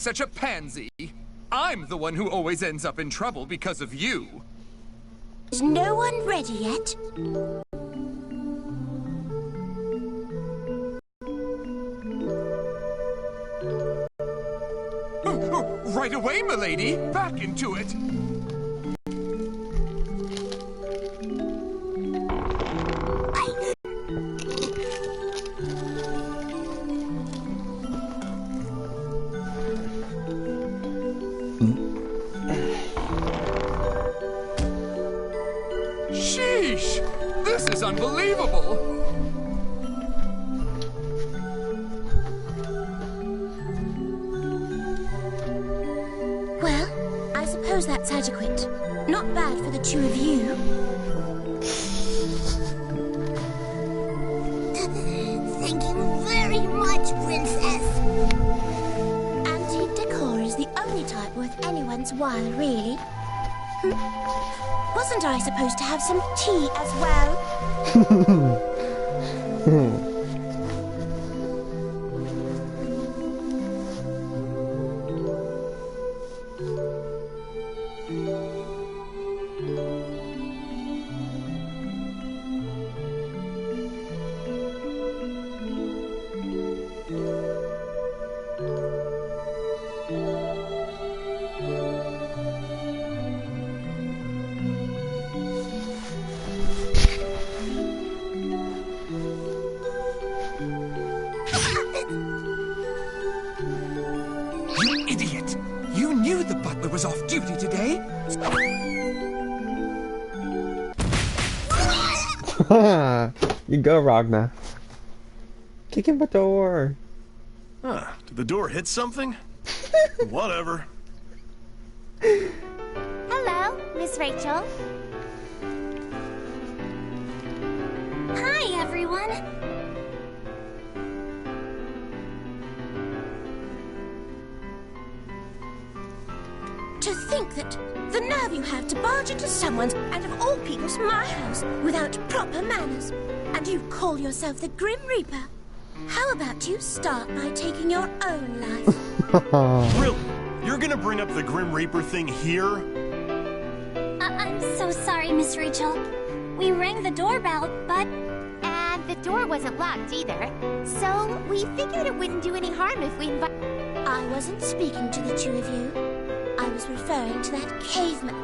such a pansy. I'm the one who always ends up in trouble because of you. Is no one ready yet? Right away, milady. Back into it. Sheesh! This is unbelievable! Well, I suppose that's adequate. Not bad for the two of you. Thank you very much, Princess. Antique decor is the only type worth anyone's while, really. Wasn't I supposed to have some tea as well? Was off duty today? You go, Ragna. Kick in the door. Huh, did the door hit something? Whatever. Hello, Miss Rachel. Hi, everyone. To think that the nerve you have to barge into someone's, and of all people's, my house, without proper manners. And you call yourself the Grim Reaper. How about you start by taking your own life? Really? You're gonna bring up the Grim Reaper thing here? I'm so sorry, Miss Rachel. We rang the doorbell, but... And the door wasn't locked either. So we figured it wouldn't do any harm if we invite... I wasn't speaking to the two of you. I was referring to that caveman.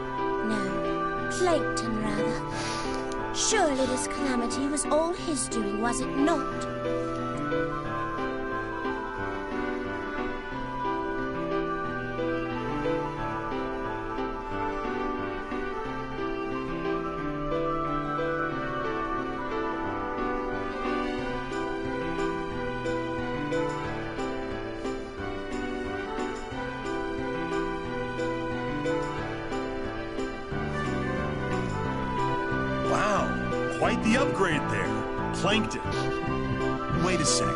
No, Plankton, rather. Surely this calamity was all his doing, was it not? Quite the upgrade there. Plankton. Wait a sec.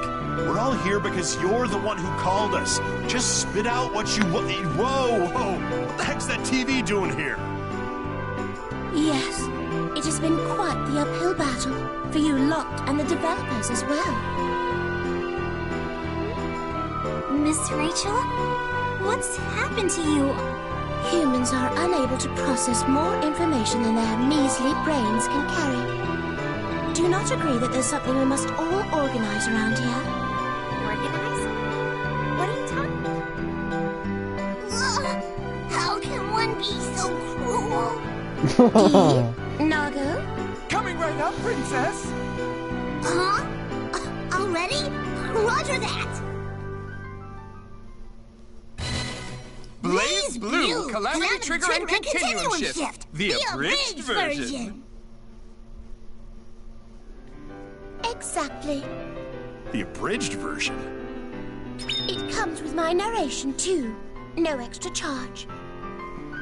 We're all here because you're the one who called us. Just spit out what you... Whoa! What the heck's that TV doing here? Yes, it has been quite the uphill battle for you lot and the developers as well. Miss Rachel? What's happened to you? Humans are unable to process more information than their measly brains can carry. Do you not agree that there's something we must all organize around here? Organize? What are you talking about? How can one be so cruel? Nago? Coming right up, Princess! Huh? Already? Roger that! Blazeblue, Calamity Trigger and Continuum Shift. The abridged version. Exactly. The abridged version? It comes with my narration too. No extra charge.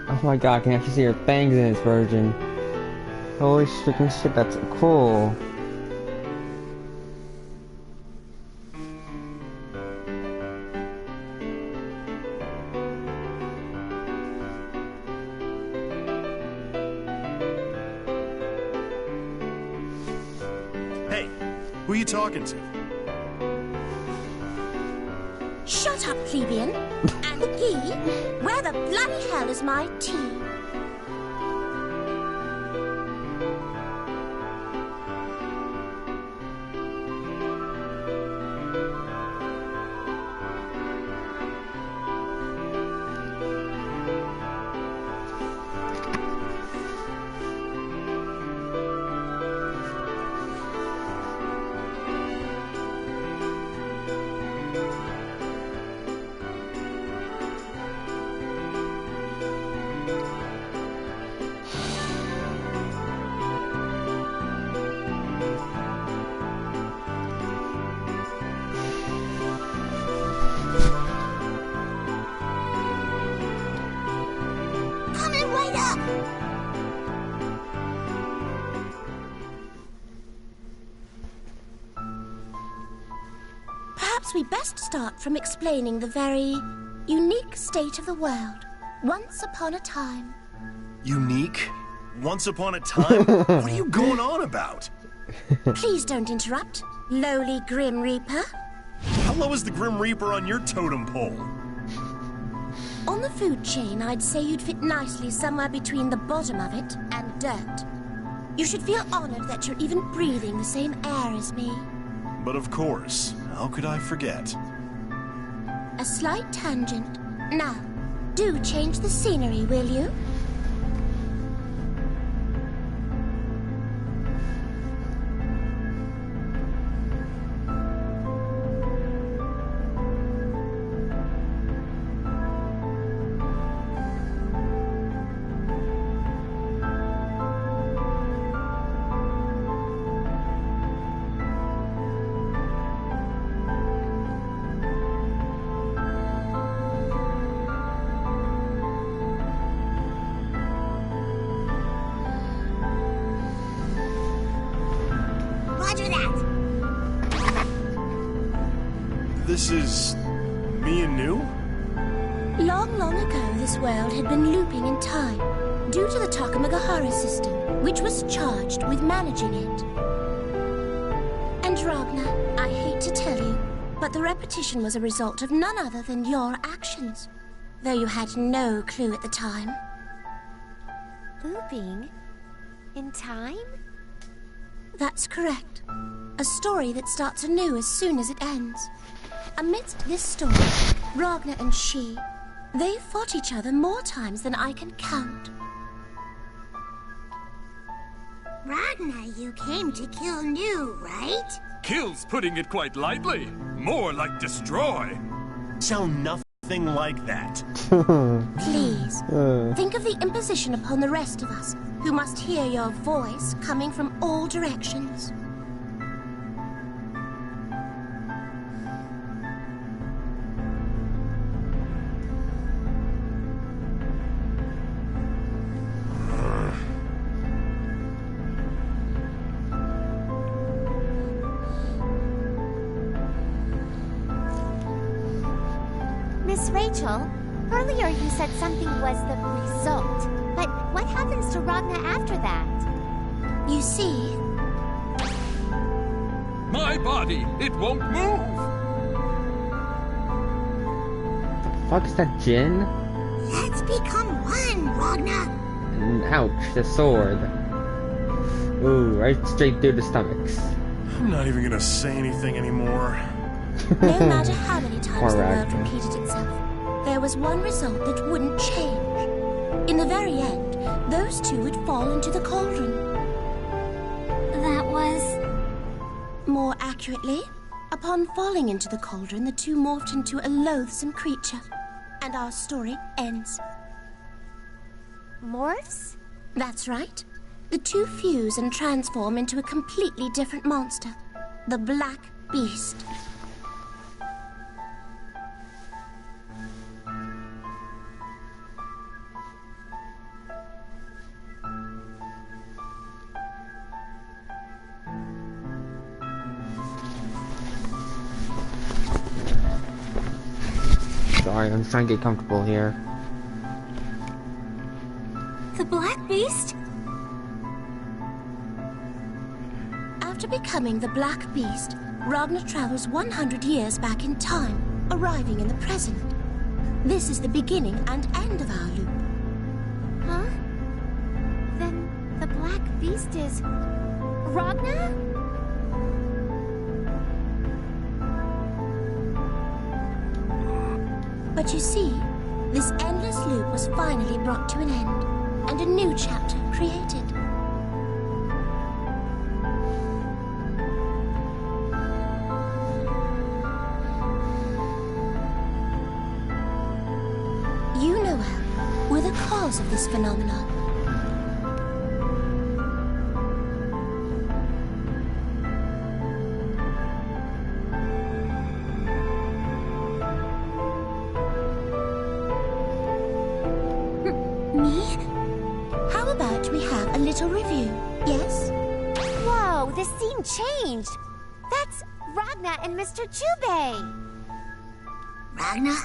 Oh my god, I can actually see her fangs in this version. Holy freaking shit, that's cool. Hey, who are you talking to? Shut up, plebeian, and the bloody hell is my tea? Perhaps we best start from explaining the very unique state of the world. Once upon a time. Unique? Once upon a time? What are you going on about? Please don't interrupt, lowly Grim Reaper. How low is the Grim Reaper on your totem pole? On the food chain, I'd say you'd fit nicely somewhere between the bottom of it and dirt. You should feel honored that you're even breathing the same air as me. But of course, how could I forget? A slight tangent. Now, do change the scenery, will you? This is me and New? Long, long ago, this world had been looping in time due to the Takamagahara system, which was charged with managing it. And Ragnar, I hate to tell you, but the repetition was a result of none other than your actions, though you had no clue at the time. Looping? In time? That's correct. A story that starts anew as soon as it ends. Amidst this story, Ragnar and she, they fought each other more times than I can count. Ragnar, you came to kill New, right? Kill's putting it quite lightly. More like destroy. Sound nothing like that. Please, think of the imposition upon the rest of us, who must hear your voice coming from all directions. Miss Rachel, earlier you said something was the result, but what happens to Ragnar after that? You see... My body, it won't move. The fuck is that Jin? Let's become one, Ragnar. Ouch, the sword. Ooh, right straight through the stomachs. I'm not even gonna say anything anymore. No matter how many times the world Ragnar. repeated itself, there was one result that wouldn't change. In the very end, those two would fall into the cauldron. That was... More accurately, upon falling into the cauldron, the two morphed into a loathsome creature. And our story ends. Morphs? That's right. The two fuse and transform into a completely different monster. The Black Beast. Sorry, I'm trying to get comfortable here. The Black Beast? After becoming the Black Beast, Ragnar travels 100 years back in time, arriving in the present. This is the beginning and end of our loop. Huh? Then the Black Beast is... Ragna? But you see, this endless loop was finally brought to an end, and a new chapter created. You, Noel, were the cause of this phenomenon. How about we have a little review, yes? Whoa, the scene changed. That's Ragna and Mr. Jubei. Ragna,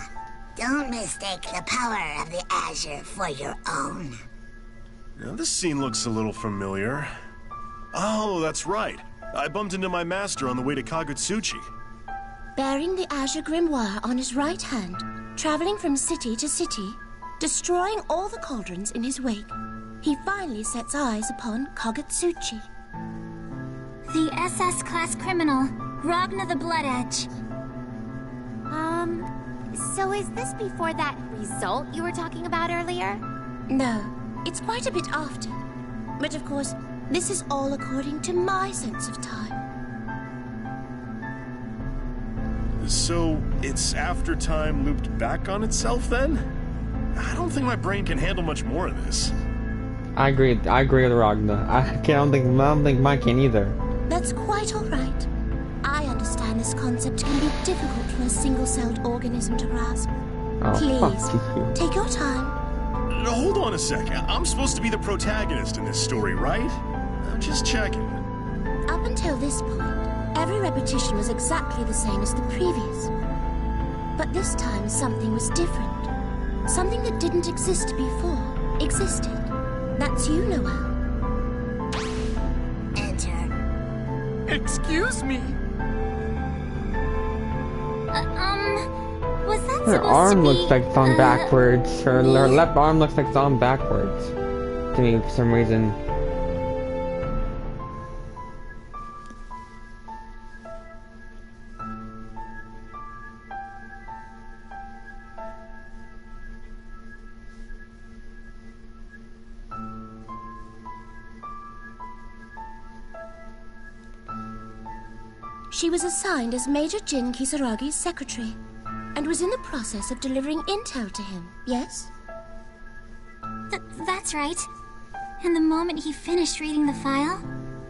don't mistake the power of the Azure for your own. Now, this scene looks a little familiar. Oh, that's right. I bumped into my master on the way to Kagutsuchi. Bearing the Azure Grimoire on his right hand, traveling from city to city, destroying all the cauldrons in his wake, he finally sets eyes upon Kagutsuchi. The SS-class criminal, Ragna the Blood Edge. So is this before that result you were talking about earlier? No, it's quite a bit after. But of course, this is all according to my sense of time. So, it's after time looped back on itself, then? I don't think my brain can handle much more of this. I agree with Ragna. I don't think mine can either. That's quite all right. I understand this concept can be difficult for a single-celled organism to grasp. Oh, Please, fuck you. take your time. Hold on a sec. I'm supposed to be the protagonist in this story, right? I'm just checking. Up until this point, every repetition was exactly the same as the previous. But this time, something was different. Something that didn't exist before existed. That's you, Noel. Enter. Excuse me. Was that Her supposed arm to be, looks like it's on backwards. Her left arm looks like it's on backwards. To me, for some reason. She was assigned as Major Jin Kisaragi's secretary, and was in the process of delivering intel to him, yes? That's right. And the moment he finished reading the file,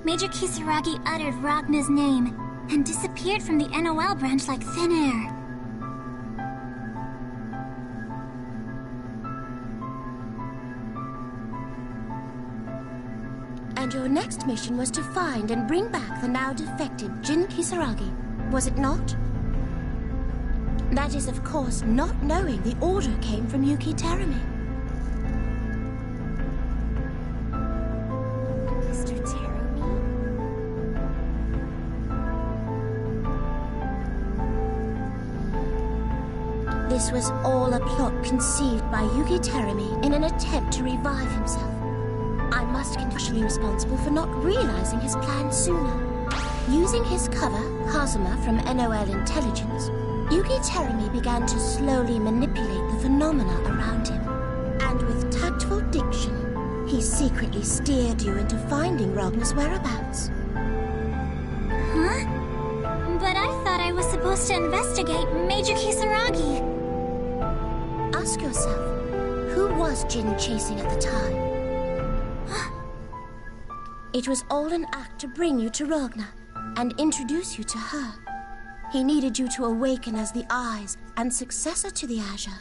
Major Kisaragi uttered Ragna's name and disappeared from the NOL branch like thin air. And your next mission was to find and bring back the now defected Jin Kisaragi, was it not? That is, of course, not knowing the order came from Yuki Terumi. Mr. Terumi? This was all a plot conceived by Yuki Terumi in an attempt to revive himself. I must be partially responsible for not realizing his plan sooner. Using his cover, Kazuma from NOL Intelligence, Yuki Terumi began to slowly manipulate the phenomena around him. And with tactful diction, he secretly steered you into finding Ragna's whereabouts. Huh? But I thought I was supposed to investigate Major Kisaragi. Ask yourself, who was Jin chasing at the time? It was all an act to bring you to Ragna and introduce you to her. He needed you to awaken as the eyes and successor to the Azure.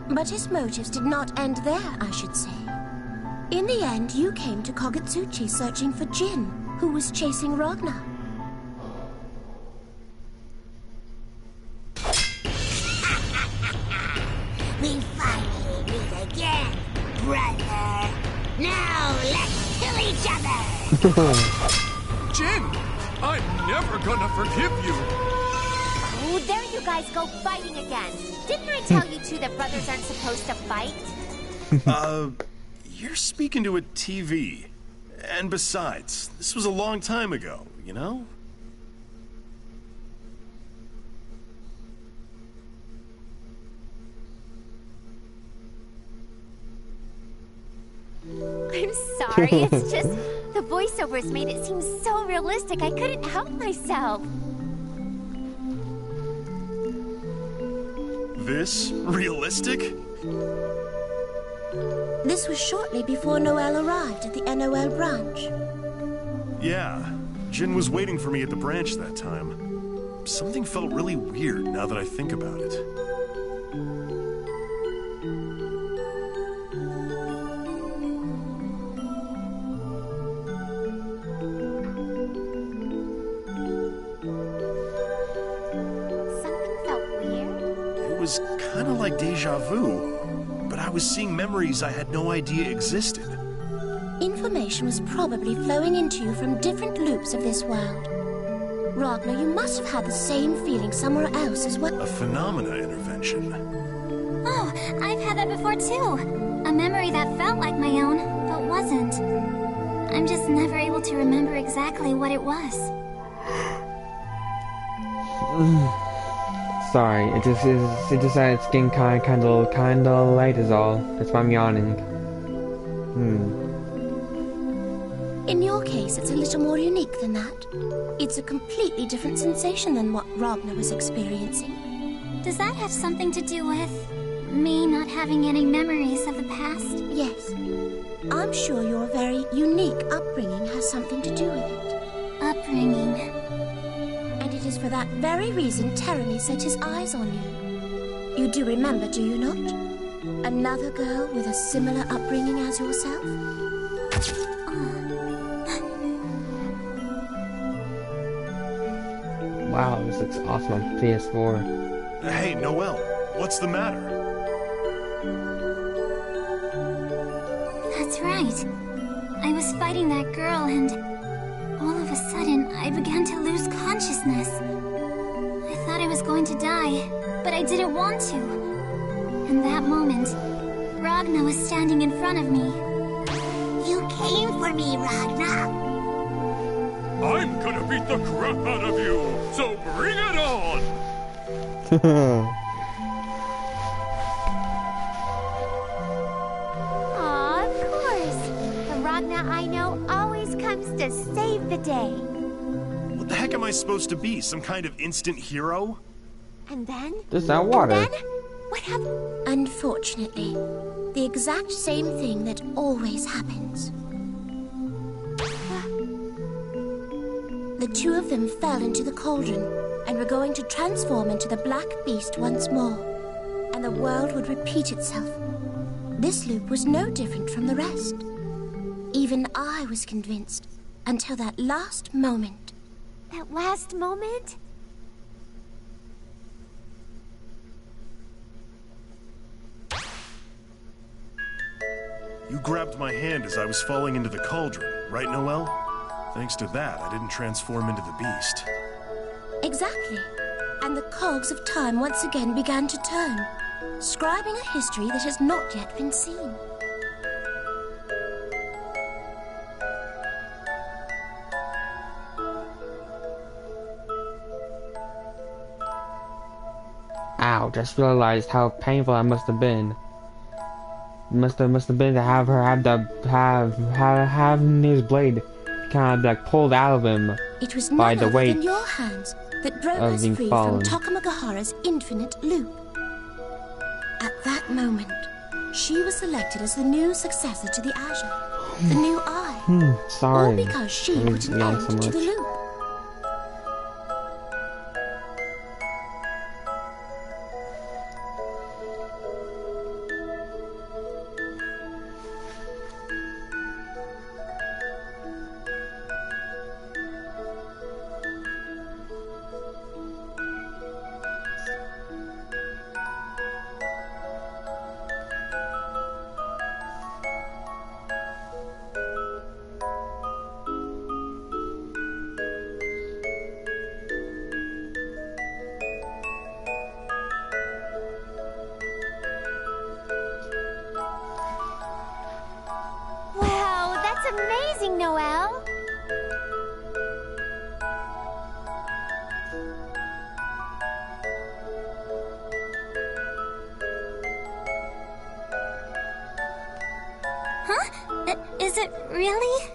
But his motives did not end there, I should say. In the end, you came to Kagutsuchi searching for Jin. who was chasing Ragnar. We finally meet again, brother. Now let's kill each other. Jin, I'm never gonna forgive you. Oh, there you guys go fighting again. Didn't I tell you two that brothers aren't supposed to fight? You're speaking to a TV. And besides, this was a long time ago, you know? I'm sorry, it's just the voiceovers made it seem so realistic I couldn't help myself. This realistic? This was shortly before Noel arrived at the NOL branch. Yeah, Jin was waiting for me at the branch that time. Something felt really weird now that I think about it. Something felt weird. It was kind of like deja vu. But I was seeing memories I had no idea existed. Information was probably flowing into you from different loops of this world. Ragnar, you must have had the same feeling somewhere else as well. A phenomena intervention. Oh, I've had that before too. A memory that felt like my own, but wasn't. I'm just never able to remember exactly what it was. Sorry, it just that it's getting kinda late is all. That's why I'm yawning. In your case, it's a little more unique than that. It's a completely different sensation than what Ragnar was experiencing. Does that have something to do with me not having any memories of the past? Yes. I'm sure your very unique upbringing has something to do with it. Upbringing. And it is for that very reason Terrany set his eyes on you. You do remember, do you not? Another girl with a similar upbringing as yourself? Wow, this looks awesome on PS4. Hey, Noel, what's the matter? That's right. I was fighting that girl and all of a sudden I began to lose consciousness. I thought I was going to die, but I didn't want to. In that moment, Ragnar was standing in front of me. You came for me, Ragnar. I'm gonna beat the crap out of you, so bring it on! Aw, of course. The Ragnar I know always comes to save the day. What the heck am I supposed to be? Some kind of instant hero? And then? Just that water. And then? What happened? Unfortunately, the exact same thing that always happens. The two of them fell into the cauldron and were going to transform into the Black Beast once more, and the world would repeat itself. This loop was no different from the rest. Even I was convinced, until that last moment. That last moment? You grabbed my hand as I was falling into the cauldron, right, Noel? Thanks to that, I didn't transform into the beast. Exactly. And the cogs of time once again began to turn, scribing a history that has not yet been seen. Ow, just realized how painful that must have been. Must have been to have her have his blade kind of like pulled out of him It was by none the other weight than your hands that drove of us being free fallen. from Takamagahara's infinite loop. At that moment, she was selected as the new successor to the Azure, the new Eye. Sorry. All because she I put an yawned end so to the much. loop. Is it really?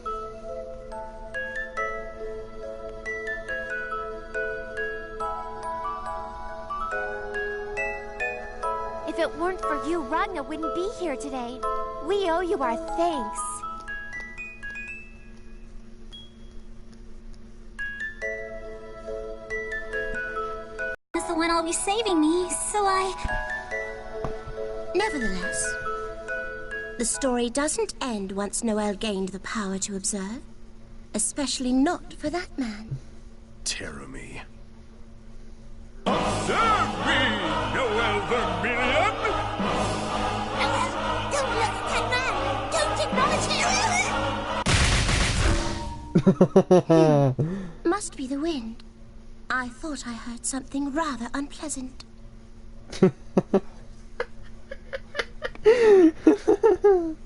If it weren't for you, Ragna wouldn't be here today. We owe you our thanks. Is the one I'll be saving me, so Nevertheless, the story doesn't end once Noel gained the power to observe. Especially not for that man. Terumi. Observe me, Noel Vermilion! Noel, don't look at that man! Don't acknowledge him! Must be the wind. I thought I heard something rather unpleasant.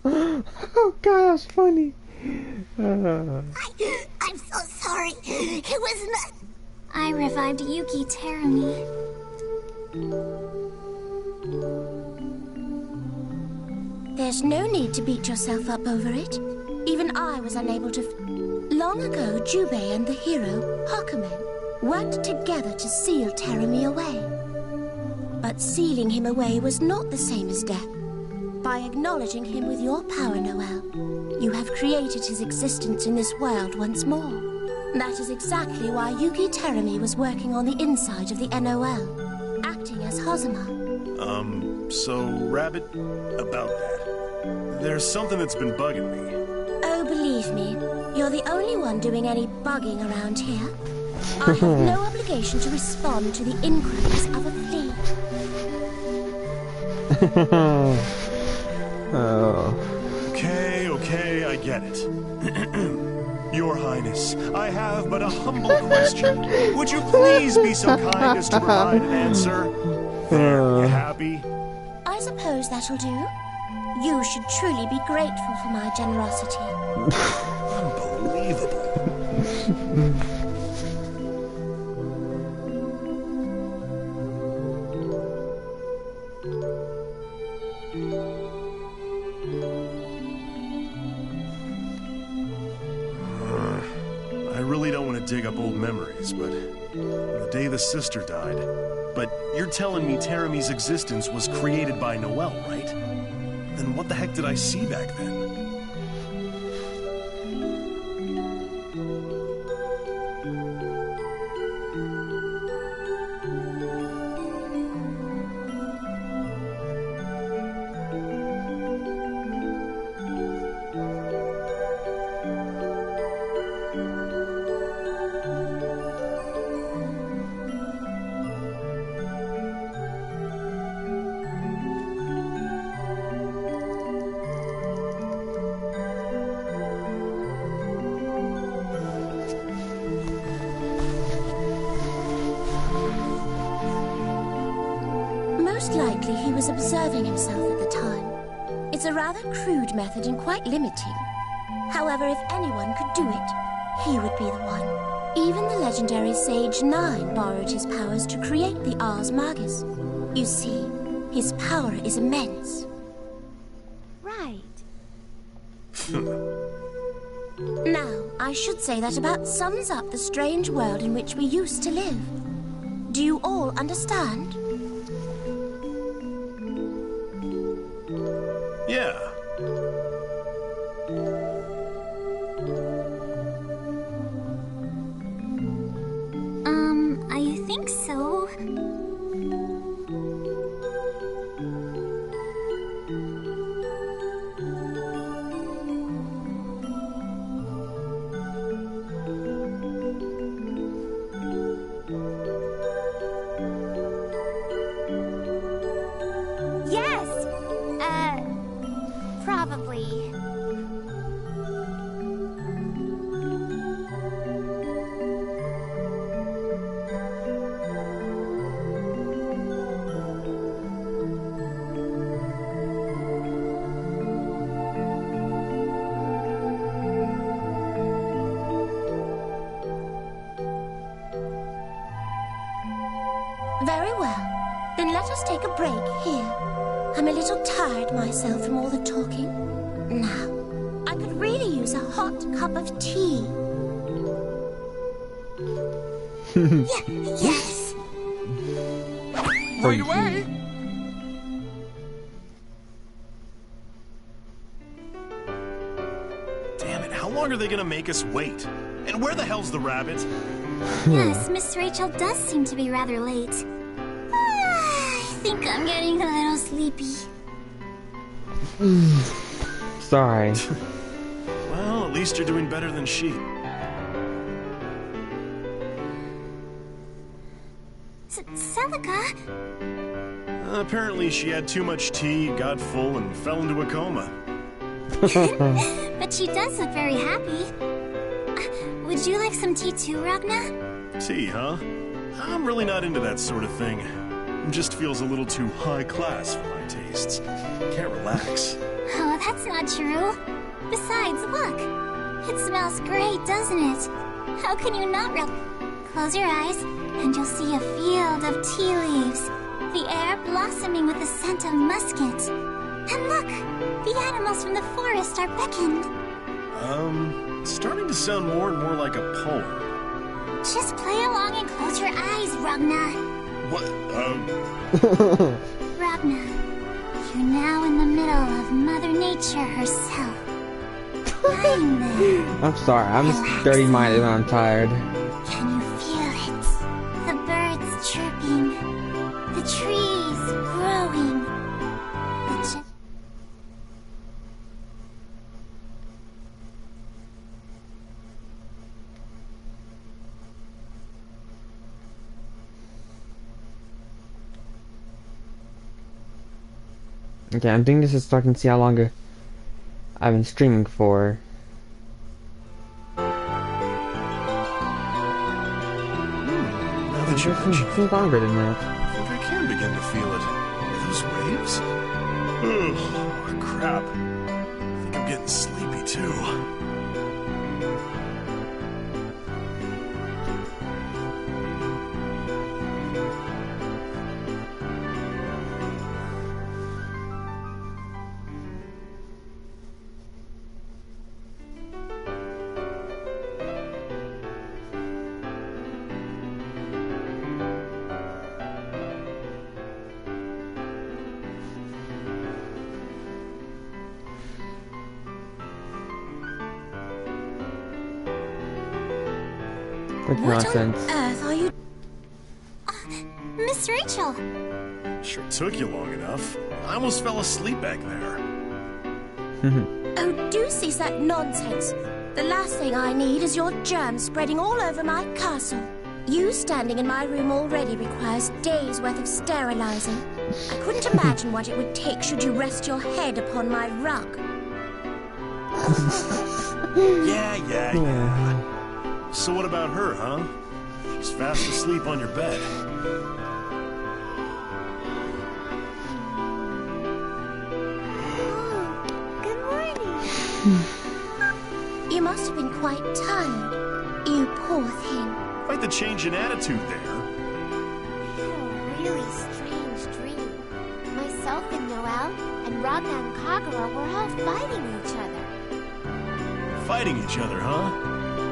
Oh god, that's funny. I'm so sorry. It was not... I revived Yuki Terumi. There's no need to beat yourself up over it. Even I was unable to... Long ago, Jubei and the hero, Hakumen, worked together to seal Terumi away. But sealing him away was not the same as death. By acknowledging him with your power, Noel, you have created his existence in this world once more. That is exactly why Yuki Terumi was working on the inside of the NOL, acting as Hozama. So, Rabbit, about that. There's something that's been bugging me. Oh, believe me, you're the only one doing any bugging around here. I have no obligation to respond to the inquiries of a flea. Oh. Okay, I get it. Your Highness, I have but a humble question. Would you please be so kind as to provide an answer? There, you happy? I suppose that'll do. You should truly be grateful for my generosity. Unbelievable. I really don't want to dig up old memories, but the day the sister died. But you're telling me Terumi's existence was created by Noel, right? Then what the heck did I see back then? Most likely he was observing himself at the time. It's a rather crude method and quite limiting. However, if anyone could do it, he would be the one. Even the legendary Sage 9 borrowed his powers to create the Ars Magus. You see, his power is immense. Right. Now, I should say that about sums up the strange world in which we used to live. Do you all understand? Yeah. I think so. Yes! Probably. Very well. Then let us take a break here. I'm a little tired myself from all the talking. Now, I I could really use a hot cup of tea. Yes. Right away! Damn it, how long are they gonna make us wait? And where the hell's the rabbit? Yes, Miss Rachel does seem to be rather late. I think I'm getting a little sleepy. Sorry. Well, at least you're doing better than she. Celica? Apparently she had too much tea, got full, and fell into a coma. But she does look very happy. Would you like some tea too, Ragna? Tea, huh? I'm really not into that sort of thing. It just feels a little too high class for my tastes. Can't relax. Oh, that's not true. Besides, look. It smells great, doesn't it? How can you not Close your eyes, and you'll see a field of tea leaves. The air blossoming with the scent of musket. And look, the animals from the forest are beckoned. It's starting to sound more and more like a poem. Just play along and close your eyes, Ragna. What? Ragna, you're now in the middle of Mother Nature herself. Lying there. I'm sorry, I'm just dirty-minded when I'm tired. Can you feel it? The birds chirping, the trees growing, the Okay, I'm doing this just so I can see how long I've been streaming for. Now that you mention it, Seems longer than that. I think I can begin to feel it. Are those waves? Ugh, crap. I think I'm getting sleepy too. What What nonsense. on earth are you... Miss Rachel! Sure took you long enough. I almost fell asleep back there. Oh, do cease that nonsense. The last thing I need is your germs spreading all over my castle. You standing in my room already requires days' worth of sterilizing. I couldn't imagine what it would take should you rest your head upon my rug. Yeah. So what about her, huh? She's fast asleep on your bed. Good morning. You must have been quite tired. You poor thing. Quite the change in attitude there. A really strange dream. Myself and Noelle and Ragna and Kagura were all fighting each other. Fighting each other, huh?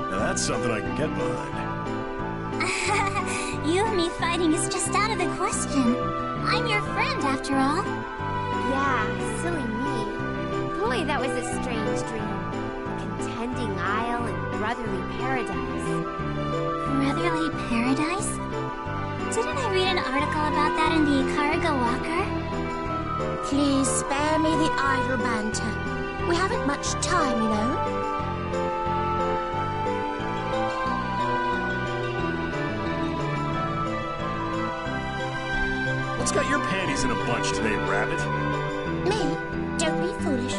Now that's something I can get behind. You and me fighting is just out of the question. I'm your friend, after all. Yeah, silly me. Boy, that was a strange dream. A contending isle and brotherly paradise. Brotherly paradise? Didn't I read an article about that in the Ikariga Walker? Please spare me the idle banter. We haven't much time, you know. What's got your panties in a bunch today, Rabbit? Me? Don't be foolish.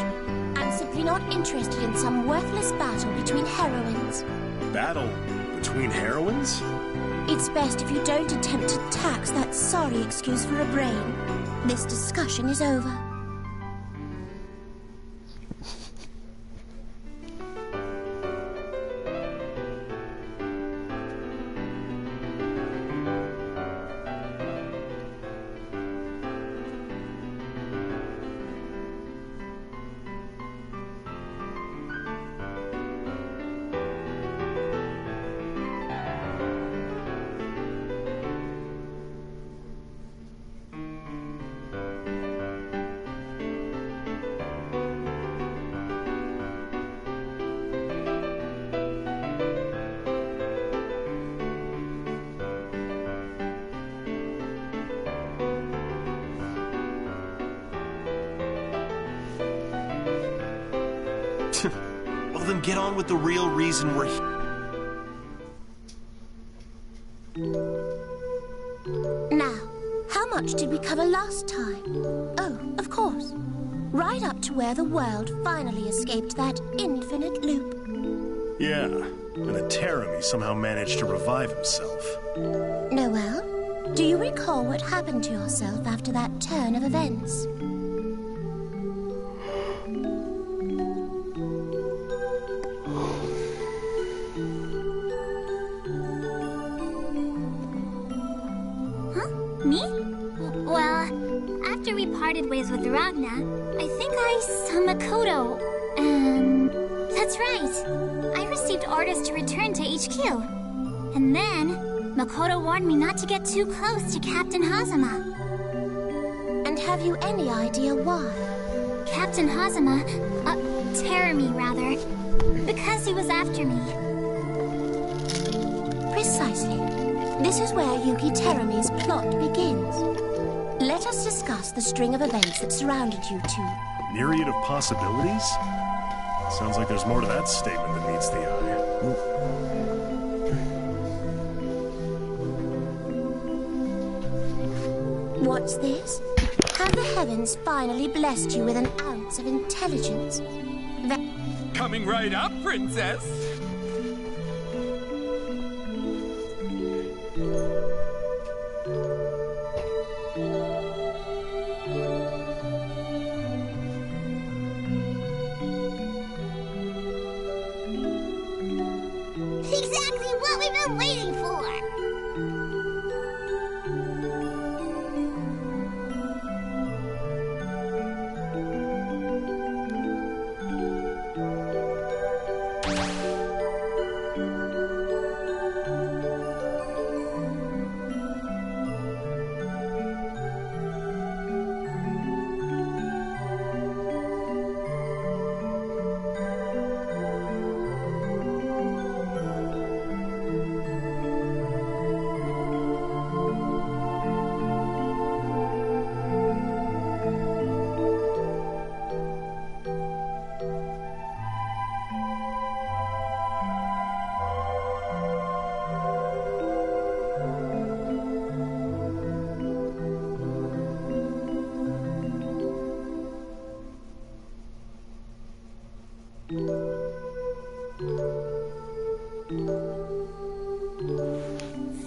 I'm simply not interested in some worthless battle between heroines. Battle between heroines? It's best if you don't attempt to tax that sorry excuse for a brain. This discussion is over. Well, then get on with the real reason we're here. Now, how much did we cover last time? Oh, of course. Right up to where the world finally escaped that infinite loop. Yeah, and a Terramy somehow managed to revive himself. Noel, do you recall what happened to yourself after that turn of events? Me? Well, after we parted ways with Ragna, I think I saw Makoto, and... That's right! I received orders to return to HQ. And then, Makoto warned me not to get too close to Captain Hazama. And have you any idea why? Captain Hazama, Terramy rather, because he was after me. Precisely. This is where Yuki Teramy's plot begins. Let us discuss the string of events that surrounded you two. Myriad of possibilities? Sounds like there's more to that statement than meets the eye. What's this? Have the heavens finally blessed you with an ounce of intelligence? Coming right up, Princess! Exactly what we've been waiting for!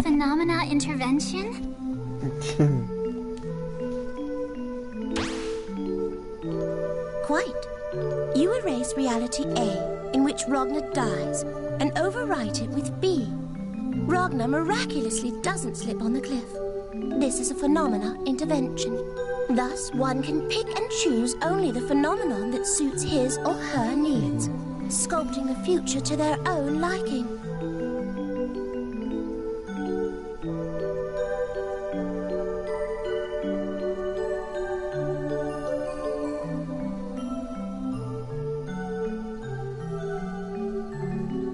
Phenomena intervention? Quite. You erase reality A, in which Ragnar dies, and overwrite it with B. Ragnar miraculously doesn't slip on the cliff. This is a phenomena intervention. Thus, one can pick and choose only the phenomenon that suits his or her needs, sculpting the future to their own liking.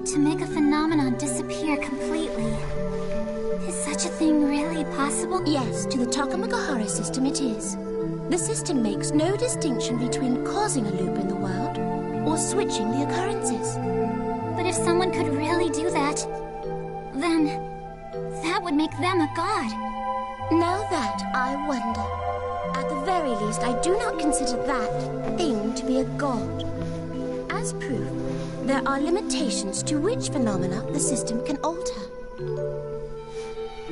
To make a phenomenon disappear completely. Is such a thing really possible? Yes, to the Takamagahara system it is. The system makes no distinction between causing a loop in the world or switching the occurrences. But if someone could really do that, then that would make them a god. Now that I wonder. At the very least, I do not consider that thing to be a god. As proof, there are limitations to which phenomena the system can alter.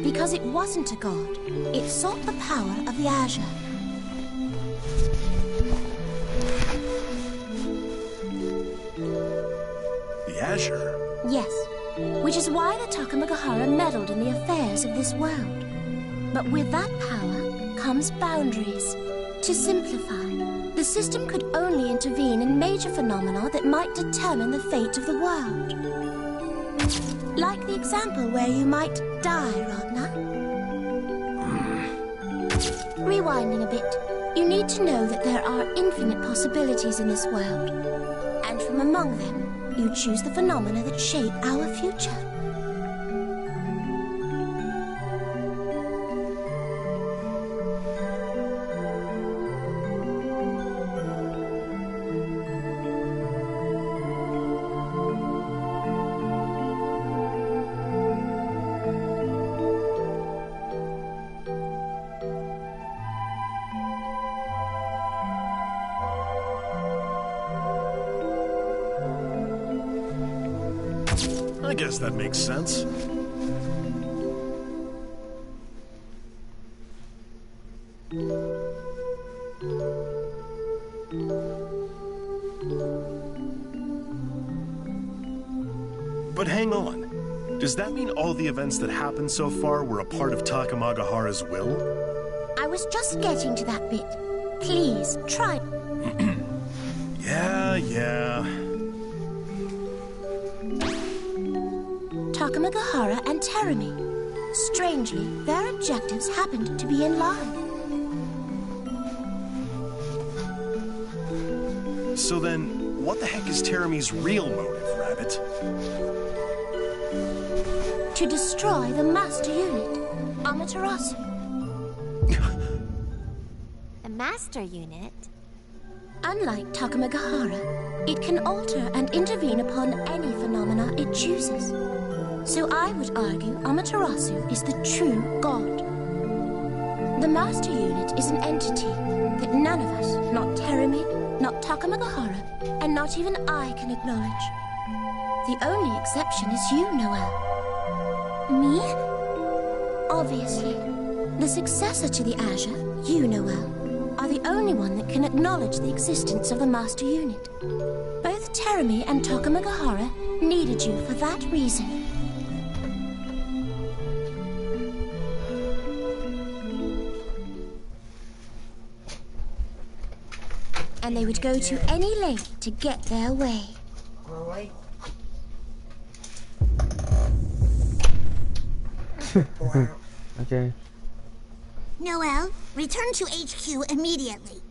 Because it wasn't a god, it sought the power of the Azure. The Azure? Yes, which is why the Takamagahara meddled in the affairs of this world. But with that power comes boundaries. To simplify, the system could only intervene in major phenomena that might determine the fate of the world. Like the example where you might die, Ragnar. Rewinding a bit, you need to know that there are infinite possibilities in this world. And from among them, you choose the phenomena that shape our future. I guess that makes sense. But hang on. Does that mean all the events that happened so far were a part of Takamagahara's will? I was just getting to that bit. Please, try. Yeah. Takamagahara and Terumi. Strangely, their objectives happened to be in line. So then, what the heck is Terumi's real motive, Rabbit? To destroy the Master Unit, Amaterasu. The Master Unit? Unlike Takamagahara, it can alter and intervene upon any phenomena it chooses. So I would argue Amaterasu is the true god. The Master Unit is an entity that none of us, not Terumi, not Takamagahara, and not even I can acknowledge. The only exception is you, Noelle. Me? Obviously. The successor to the Azure, you, Noelle, are the only one that can acknowledge the existence of the Master Unit. Both Terumi and Takamagahara needed you for that reason. And they would go to any length to get their way. Okay. Noelle, return to HQ immediately.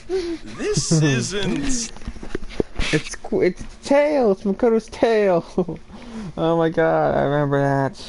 This isn't... It's Tails, Makoto's tail. Oh my god, I remember that.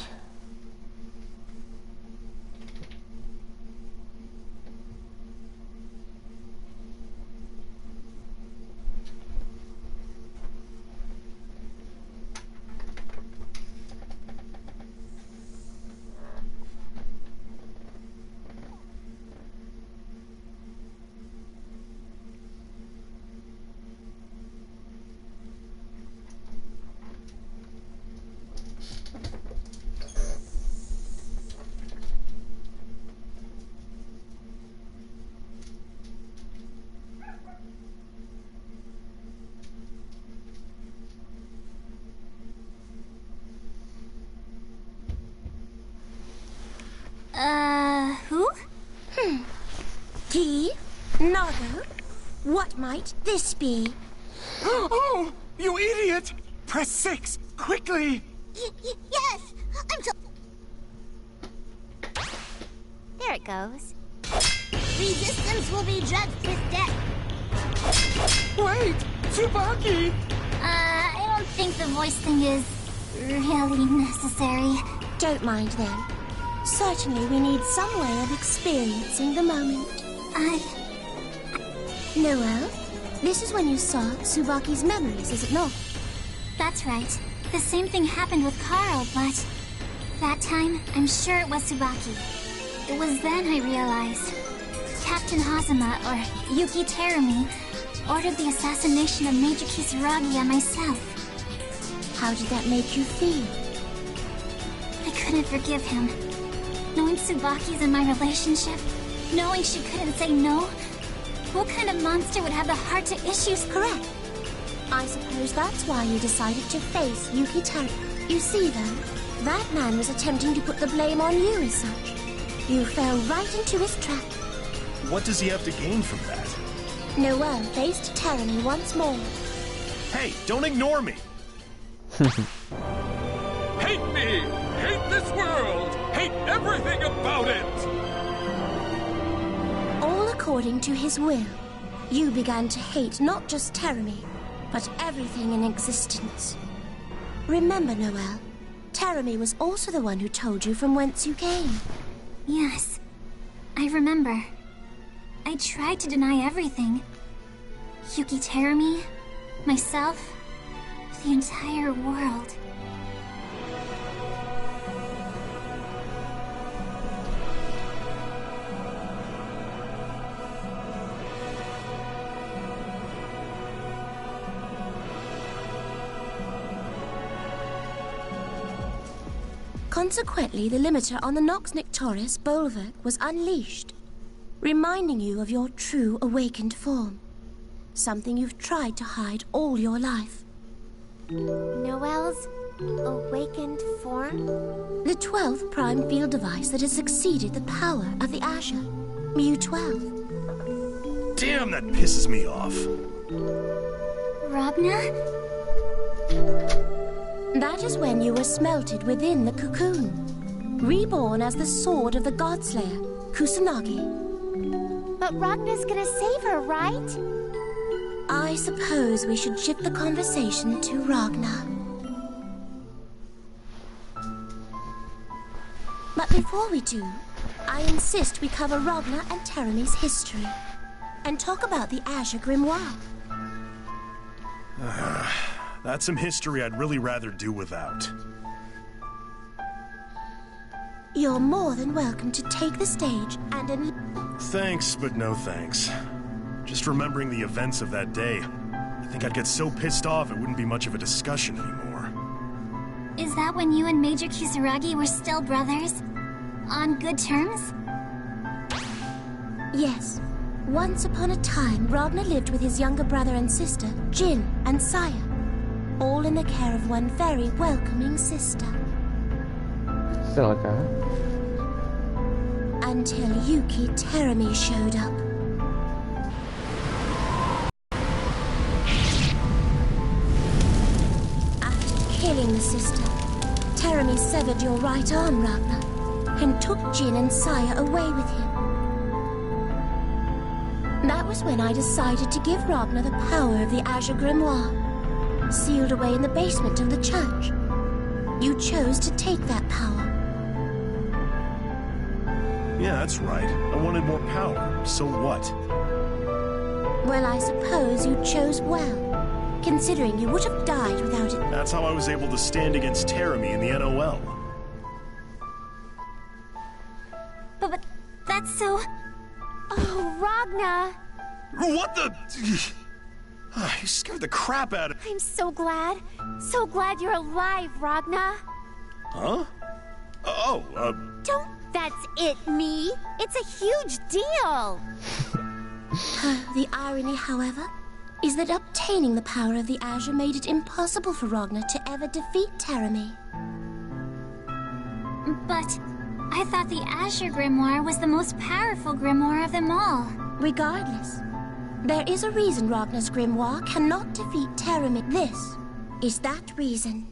Who? Key? Nago? What might this be? Oh, you idiot! Press 6, quickly! Yes! I'm so... There it goes. Resistance will be judged with death. Wait! Tsubaki! I don't think the voice thing is really necessary. Don't mind then. Certainly we need some way of experiencing the moment. Noelle, this is when you saw Tsubaki's memories, is it not? That's right. The same thing happened with Carl, but that time, I'm sure it was Tsubaki. It was then I realized Captain Hazama, or Yuki Terumi, ordered the assassination of Major Kisaragi and myself. How did that make you feel? I couldn't forgive him. Knowing Tsubaki's and my relationship, knowing she couldn't say no, what kind of monster would have the heart to issue? Correct. I suppose that's why you decided to face Yuki Terumi. You see, though, that man was attempting to put the blame on you as such. You fell right into his trap. What does he have to gain from that? Noelle faced Terumi once more. Hey, don't ignore me! Hate me! Hate this world! Hate everything about it! All according to his will, you began to hate not just Terumi, but everything in existence. Remember, Noelle, Terumi was also the one who told you from whence you came. Yes, I remember. I tried to deny everything. Yuki Terumi, myself, the entire world. Consequently, the limiter on the Nox Nictoris bulwark was unleashed, reminding you of your true awakened form. Something you've tried to hide all your life. Noelle's awakened form? The 12th prime field device that has succeeded the power of the Azure. Mu-12. Damn, that pisses me off. Ragna? That is when you were smelted within the cocoon, reborn as the sword of the Godslayer, Kusanagi. But Ragna's gonna save her, right? I suppose we should shift the conversation to Ragna. But before we do, I insist we cover Ragna and Terami's history, and talk about the Azure Grimoire. That's some history I'd really rather do without. You're more than welcome to take the stage and Thanks, but no thanks. Just remembering the events of that day, I think I'd get so pissed off it wouldn't be much of a discussion anymore. Is that when you and Major Kisaragi were still brothers? On good terms? Yes. Once upon a time, Ragna lived with his younger brother and sister, Jin and Saya, all in the care of one very welcoming sister. Silica. Until Yuki Terami showed up. After killing the sister, Terami severed your right arm, Ragna, and took Jin and Saya away with him. That was when I decided to give Ragna the power of the Azure Grimoire, sealed away in the basement of the church. You chose to take that power. Yeah, that's right. I wanted more power. So what? Well, I suppose you chose well, considering you would have died without it. That's how I was able to stand against Terami in the NOL. But that's so... Oh, Ragna! What the... You scared the crap out of... I'm so glad. So glad you're alive, Ragna. Huh? Oh, Don't... That's it, me. It's a huge deal. The irony, however, is that obtaining the power of the Azure made it impossible for Ragna to ever defeat Terami. But I thought the Azure Grimoire was the most powerful grimoire of them all. Regardless, there is a reason Ragna's grimoire cannot defeat Terami. This is that reason.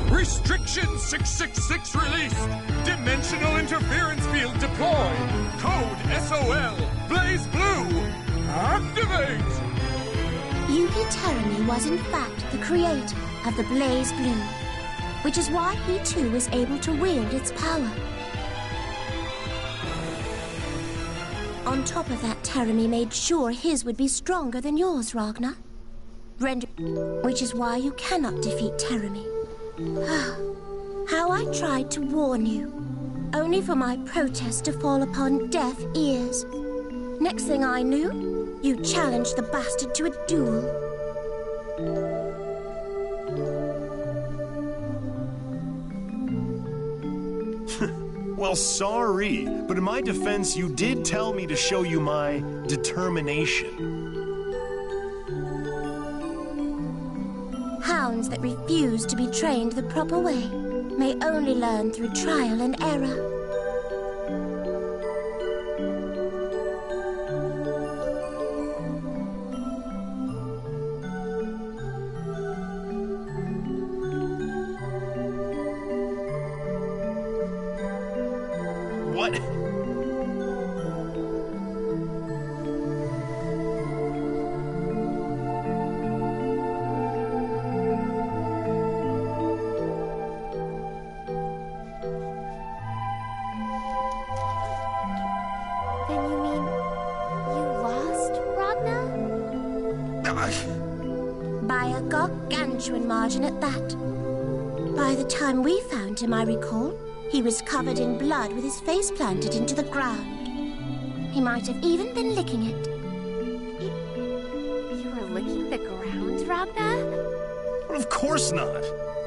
Restriction 666 released. Dimensional interference field deployed. Code SOL. Blazeblue. Activate. Yuki Terami was in fact the creator of the Blazeblue, which is why he too was able to wield its power. On top of that, Terami made sure his would be stronger than yours, Ragna. Which is why you cannot defeat Terami. How I tried to warn you, only for my protest to fall upon deaf ears. Next thing I knew, you challenged the bastard to a duel. well, sorry, but in my defense, you did tell me to show you my determination. Hounds that refuse to be trained the proper way may only learn through trial and error. What? Then you mean you lost, Ragna? By a gargantuan margin at that. By the time we found him, I recall, he was covered in blood with his face planted into the ground. He might have even been licking it. You were licking the ground, Ragna? But of course not.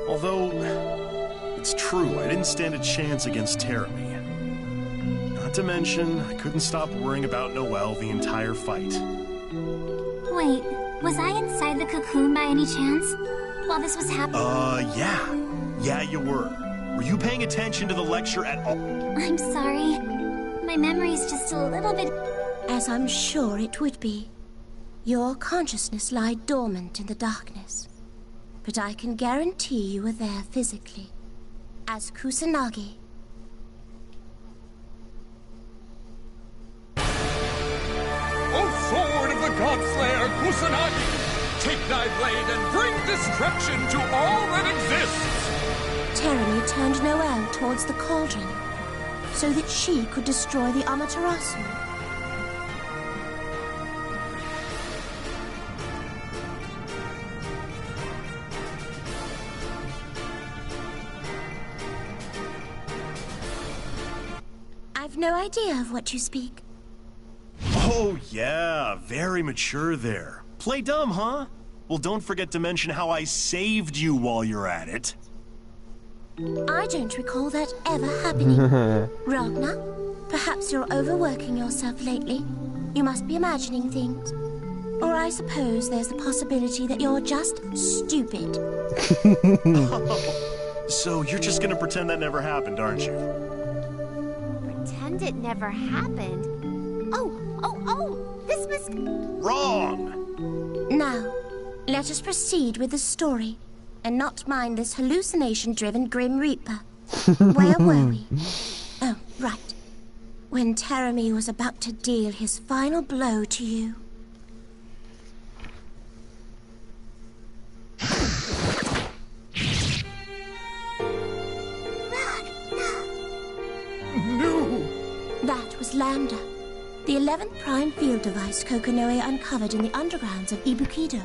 Although, it's true, I didn't stand a chance against Teremy. Not to mention, I couldn't stop worrying about Noelle the entire fight. Wait, was I inside the cocoon by any chance? While this was happening? Yeah. Yeah, you were. Were you paying attention to the lecture at all? I'm sorry. My memory's just a little bit... As I'm sure it would be. Your consciousness lied dormant in the darkness. But I can guarantee you were there physically. As Kusanagi. O sword of the Godslayer Kusanagi! Take thy blade and bring destruction to all that exists! Teremy turned Noelle towards the cauldron, so that she could destroy the Amaterasu. I've no idea of what you speak. Oh, yeah, very mature there. Play dumb, huh? Well, don't forget to mention how I saved you while you're at it. I don't recall that ever happening. Ragnar, perhaps you're overworking yourself lately. You must be imagining things. Or I suppose there's the possibility that you're just stupid. So you're just gonna pretend that never happened, aren't you? Pretend it never happened? Oh! This must... Wrong! Now, let us proceed with the story, and not mind this hallucination-driven Grim Reaper. Where were we? Oh, right. When Teremy was about to deal his final blow to you. No! That was Lambda, the 11th prime field device Kokonoe uncovered in the undergrounds of Ibukido.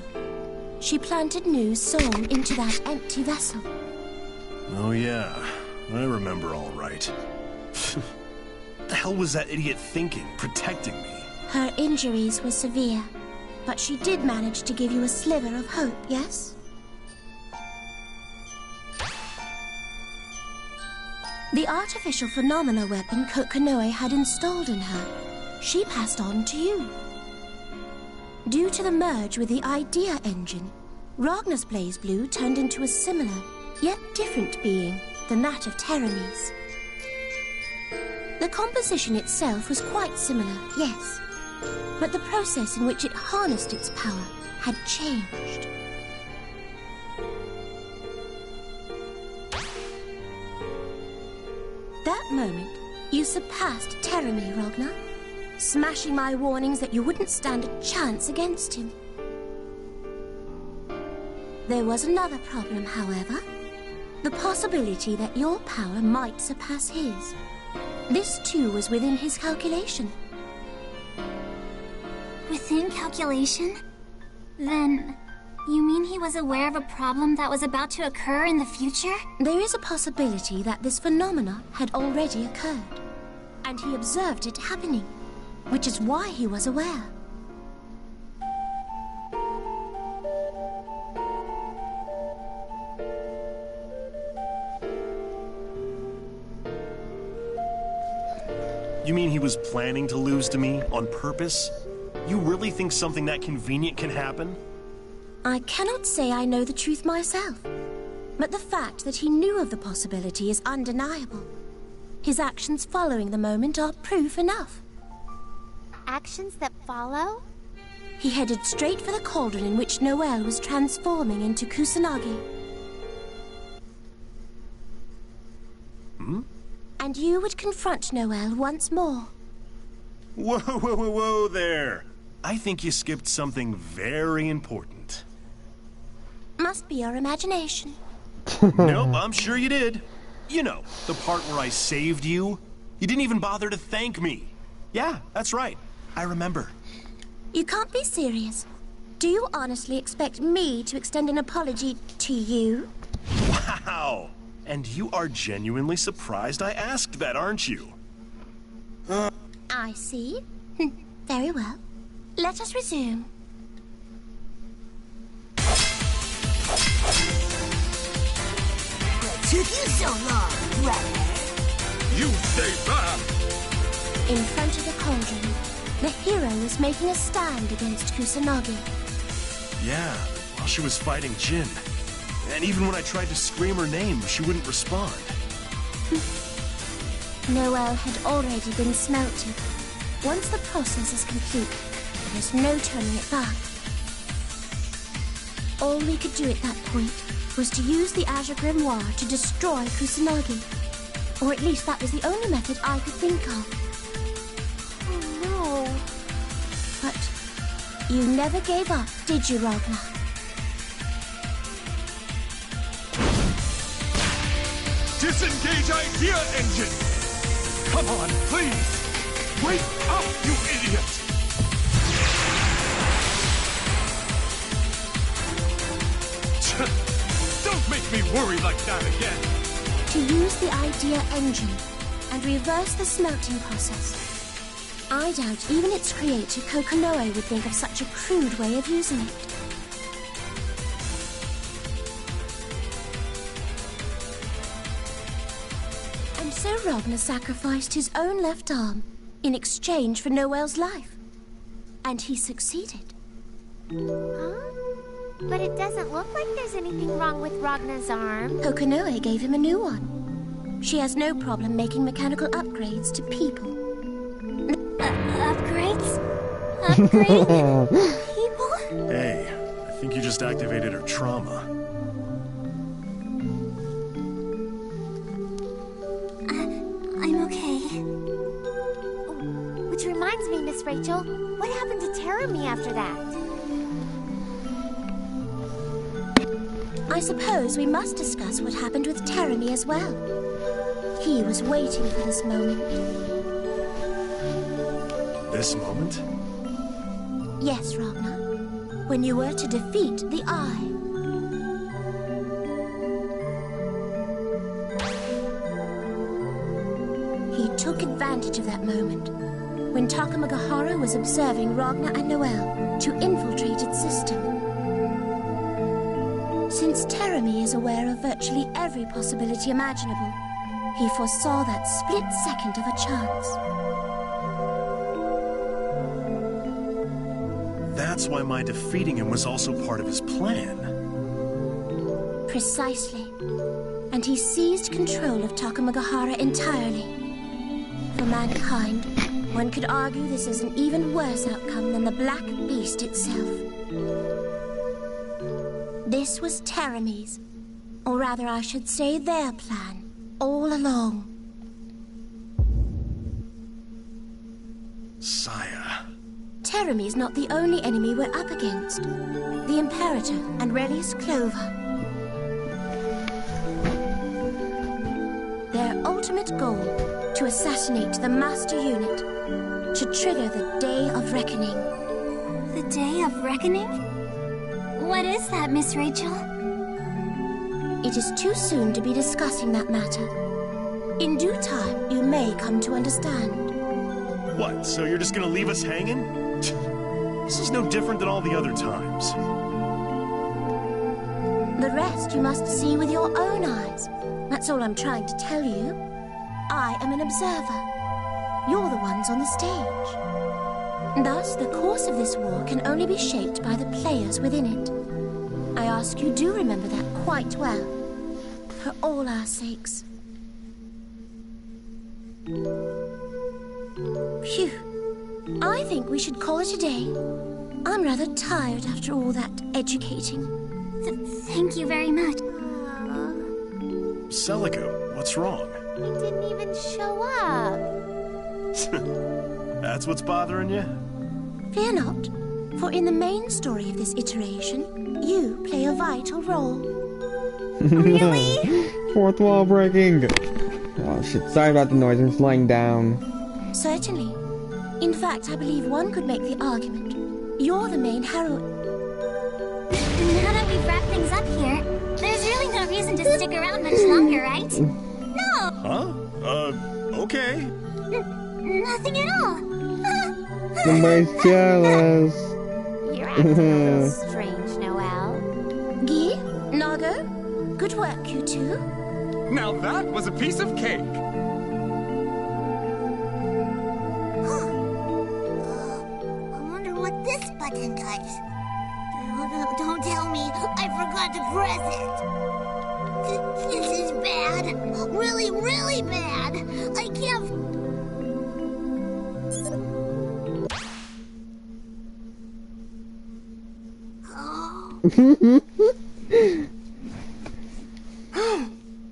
She planted Nu's soul into that empty vessel. Oh yeah, I remember all right. What the hell was that idiot thinking, protecting me? Her injuries were severe, but she did manage to give you a sliver of hope, yes? The artificial phenomena weapon Kokonoe had installed in her, she passed on to you. Due to the merge with the Idea engine, Ragnar's Blazeblue turned into a similar, yet different being than that of Teremy's. The composition itself was quite similar, yes, but the process in which it harnessed its power had changed. That moment, you surpassed Teremy, Ragnar, smashing my warnings that you wouldn't stand a chance against him. There was another problem, however. The possibility that your power might surpass his. This too was within his calculation. Within calculation? Then, you mean he was aware of a problem that was about to occur in the future? There is a possibility that this phenomena had already occurred, and he observed it happening, which is why he was aware. You mean he was planning to lose to me on purpose? You really think something that convenient can happen? I cannot say I know the truth myself, but the fact that he knew of the possibility is undeniable. His actions following the moment are proof enough. Actions that follow? He headed straight for the cauldron in which Noelle was transforming into Kusanagi. Hmm? And you would confront Noelle once more. Whoa there! I think you skipped something very important. Must be your imagination. Nope, I'm sure you did. You know, the part where I saved you. You didn't even bother to thank me. Yeah, that's right. I remember. You can't be serious. Do you honestly expect me to extend an apology to you? Wow! And you are genuinely surprised I asked that, aren't you? I see. Very well. Let us resume. took you so long, brother? You stay back! In front of the cauldron, the hero was making a stand against Kusanagi. Yeah, while she was fighting Jin. And even when I tried to scream her name, she wouldn't respond. Noel had already been smelted. Once the process is complete, there is no turning it back. All we could do at that point was to use the Azure Grimoire to destroy Kusanagi. Or at least that was the only method I could think of. Oh no. But you never gave up, did you, Ragnar? Disengage idea engine! Come on, please! Wake up, you idiot! Don't make me worry like that again! To use the idea engine and reverse the smelting process. I doubt even its creator, Kokonoe, would think of such a crude way of using it. And so Ragnar sacrificed his own left arm in exchange for Noel's life. And he succeeded. Huh? But it doesn't look like there's anything wrong with Ragnar's arm. Kokonoe gave him a new one. She has no problem making mechanical upgrades to people. Upgrades? Upgrade? People? Hey, I think you just activated her trauma. I'm okay. Which reminds me, Miss Rachel, what happened to Terumi after that? I suppose we must discuss what happened with Terumi as well. He was waiting for this moment. This moment? Yes, Ragnar. When you were to defeat the Eye. He took advantage of that moment, when Takamagahara was observing Ragnar and Noel to infiltrate its system. Since Terumi is aware of virtually every possibility imaginable, he foresaw that split second of a chance. That's why my defeating him was also part of his plan. Precisely. And he seized control of Takamagahara entirely. For mankind, one could argue this is an even worse outcome than the Black Beast itself. This was Terumi's, or rather I should say their plan, all along. Saya. Terumi's not the only enemy we're up against. The Imperator and Relius Clover. Their ultimate goal, to assassinate the Master Unit, to trigger the Day of Reckoning. The Day of Reckoning? What is that, Miss Rachel? It is too soon to be discussing that matter. In due time, you may come to understand. What, so you're just gonna leave us hanging? This is no different than all the other times. The rest you must see with your own eyes. That's all I'm trying to tell you. I am an observer. You're the ones on the stage. Thus, the course of this war can only be shaped by the players within it. I ask you do remember that quite well. For all our sakes. Phew. I think we should call it a day. I'm rather tired after all that educating. Thank you very much. Celica, what's wrong? He didn't even show up. That's what's bothering you? Fear not, for in the main story of this iteration, you play a vital role. Really? Fourth wall breaking! Oh shit, sorry about the noise, I'm just lying down. Certainly. In fact, I believe one could make the argument. You're the main heroine. Now that we've wrapped things up here, there's really no reason to stick around much longer, right? No! Huh? Okay. Nothing at all. Somebody's jealous. You're acting a little strange, Noel. Guy, Nago, good work, you two. Now that was a piece of cake. I wonder what this button does. Oh, don't tell me I forgot to press it. This is bad. Really, really bad. I can't...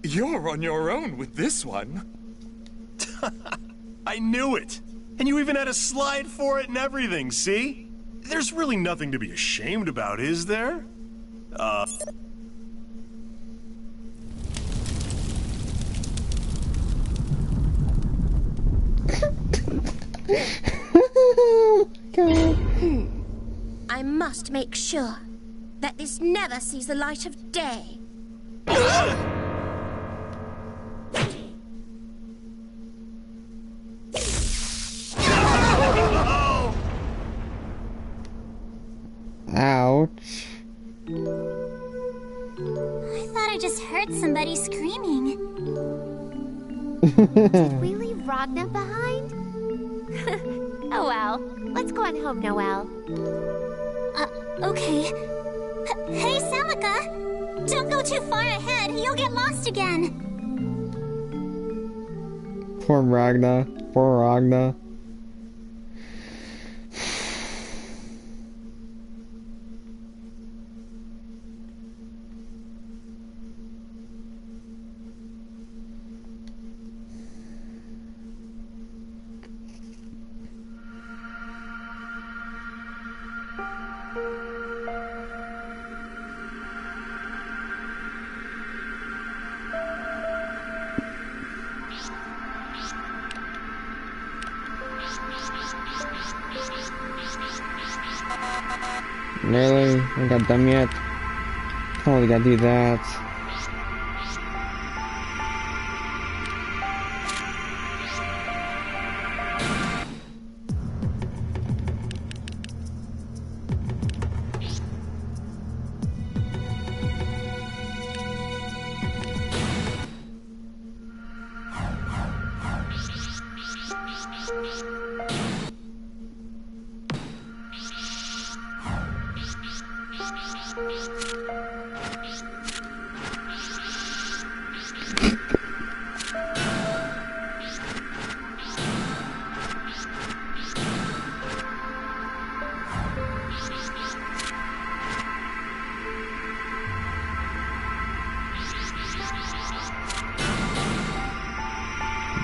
You're on your own with this one. I knew it. And you even had a slide for it and everything, see? There's really nothing to be ashamed about, is there? Oh my god. I must make sure that this never sees the light of day. Ouch. I thought I just heard somebody screaming. Did we leave Ragna behind? Oh well. Let's go on home, Noelle. Okay. Hey, Celica! Don't go too far ahead. You'll get lost again. Poor Ragna. Poor Ragna. Really? I got done yet? Totally gotta do that.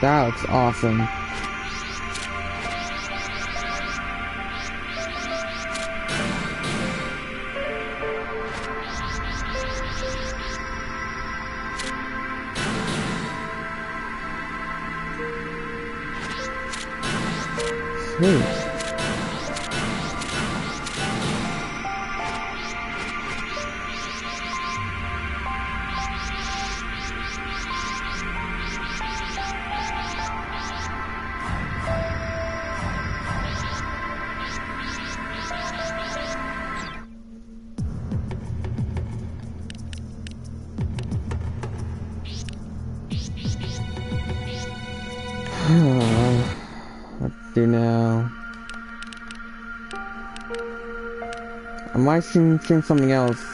That looks awesome. Sweet. What to do now? I might see something else.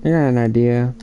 I got an idea.